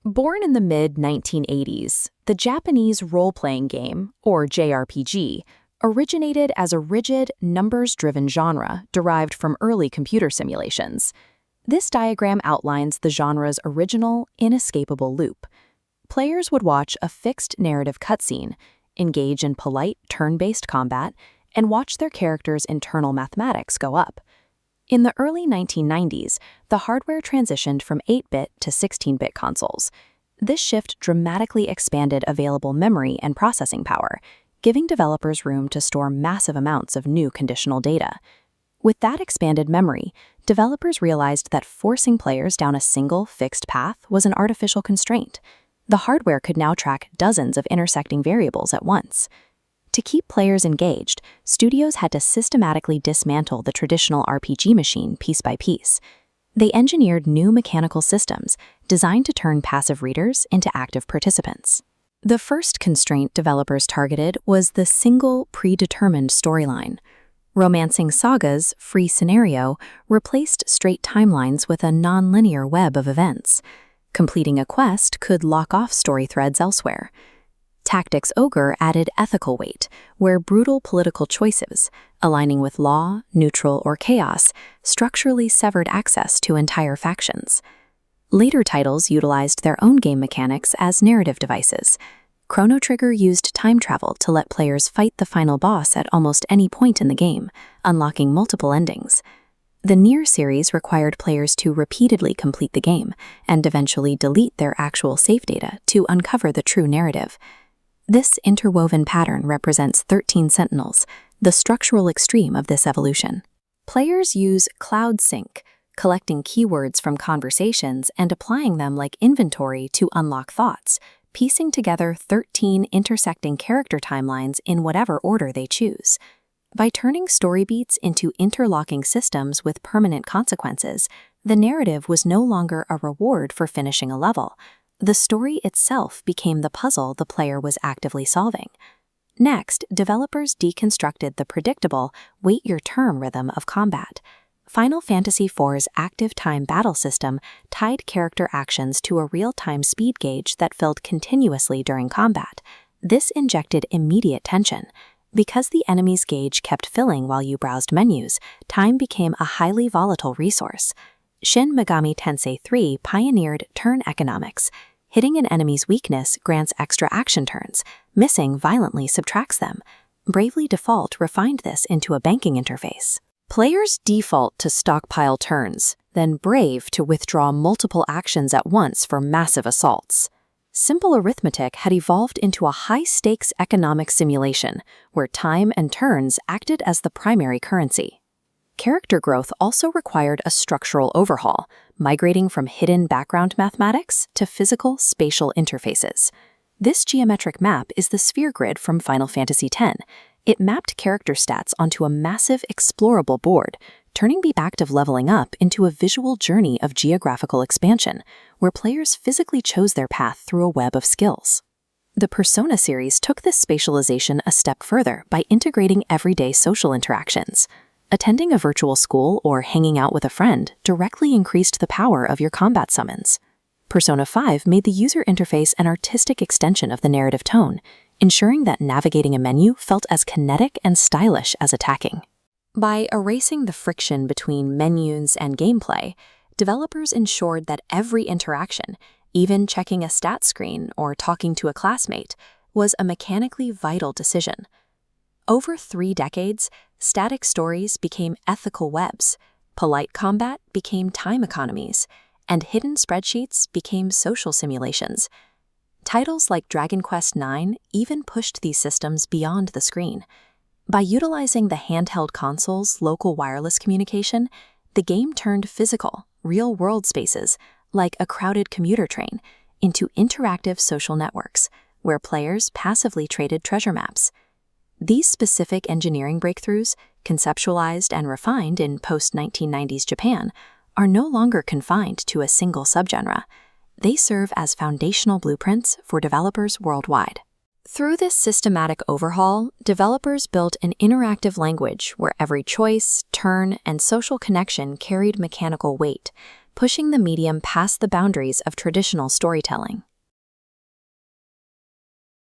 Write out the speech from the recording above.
Born in the mid-1980s, the Japanese role-playing game, or JRPG, originated as a rigid, numbers-driven genre derived from early computer simulations. This diagram outlines the genre's original, inescapable loop. Players would watch a fixed narrative cutscene, engage in polite, turn-based combat, and watch their characters' internal mathematics go up. In the early 1990s, the hardware transitioned from 8-bit to 16-bit consoles. This shift dramatically expanded available memory and processing power, giving developers room to store massive amounts of new conditional data. With that expanded memory, developers realized that forcing players down a single, fixed path was an artificial constraint. The hardware could now track dozens of intersecting variables at once. To keep players engaged, studios had to systematically dismantle the traditional RPG machine piece by piece. They engineered new mechanical systems designed to turn passive readers into active participants. The first constraint developers targeted was the single, predetermined storyline. Romancing Saga's free scenario replaced straight timelines with a non-linear web of events. Completing a quest could lock off story threads elsewhere. Tactics Ogre added ethical weight, where brutal political choices, aligning with law, neutral, or chaos, structurally severed access to entire factions. Later titles utilized their own game mechanics as narrative devices. Chrono Trigger used time travel to let players fight the final boss at almost any point in the game, unlocking multiple endings. The Nier series required players to repeatedly complete the game and eventually delete their actual save data to uncover the true narrative. This interwoven pattern represents 13 Sentinels, the structural extreme of this evolution. Players use Cloud Sync, collecting keywords from conversations and applying them like inventory to unlock thoughts, piecing together 13 intersecting character timelines in whatever order they choose. By turning story beats into interlocking systems with permanent consequences, the narrative was no longer a reward for finishing a level. The story itself became the puzzle the player was actively solving. Next, developers deconstructed the predictable wait-your-turn rhythm of combat. Final Fantasy IV's active time battle system tied character actions to a real-time speed gauge that filled continuously during combat. This injected immediate tension. Because the enemy's gauge kept filling while you browsed menus, time became a highly volatile resource. Shin Megami Tensei III pioneered turn economics. Hitting an enemy's weakness grants extra action turns. Missing violently subtracts them. Bravely Default refined this into a banking interface. Players default to stockpile turns, then Brave to withdraw multiple actions at once for massive assaults. Simple arithmetic had evolved into a high-stakes economic simulation, where time and turns acted as the primary currency. Character growth also required a structural overhaul, migrating from hidden background mathematics to physical spatial interfaces. This geometric map is the sphere grid from Final Fantasy X. It mapped character stats onto a massive explorable board, turning the act of leveling up into a visual journey of geographical expansion, where players physically chose their path through a web of skills. The Persona series took this spatialization a step further by integrating everyday social interactions. Attending a virtual school or hanging out with a friend directly increased the power of your combat summons. Persona 5 made the user interface an artistic extension of the narrative tone, ensuring that navigating a menu felt as kinetic and stylish as attacking. By erasing the friction between menus and gameplay, developers ensured that every interaction, even checking a stat screen or talking to a classmate, was a mechanically vital decision. Over 3 decades, static stories became ethical webs, polite combat became time economies, and hidden spreadsheets became social simulations. Titles like Dragon Quest IX even pushed these systems beyond the screen. By utilizing the handheld console's local wireless communication, the game turned physical, real-world spaces, like a crowded commuter train, into interactive social networks, where players passively traded treasure maps. These specific engineering breakthroughs, conceptualized and refined in post-1990s Japan, are no longer confined to a single subgenre. They serve as foundational blueprints for developers worldwide. Through this systematic overhaul, developers built an interactive language where every choice, turn, and social connection carried mechanical weight, pushing the medium past the boundaries of traditional storytelling.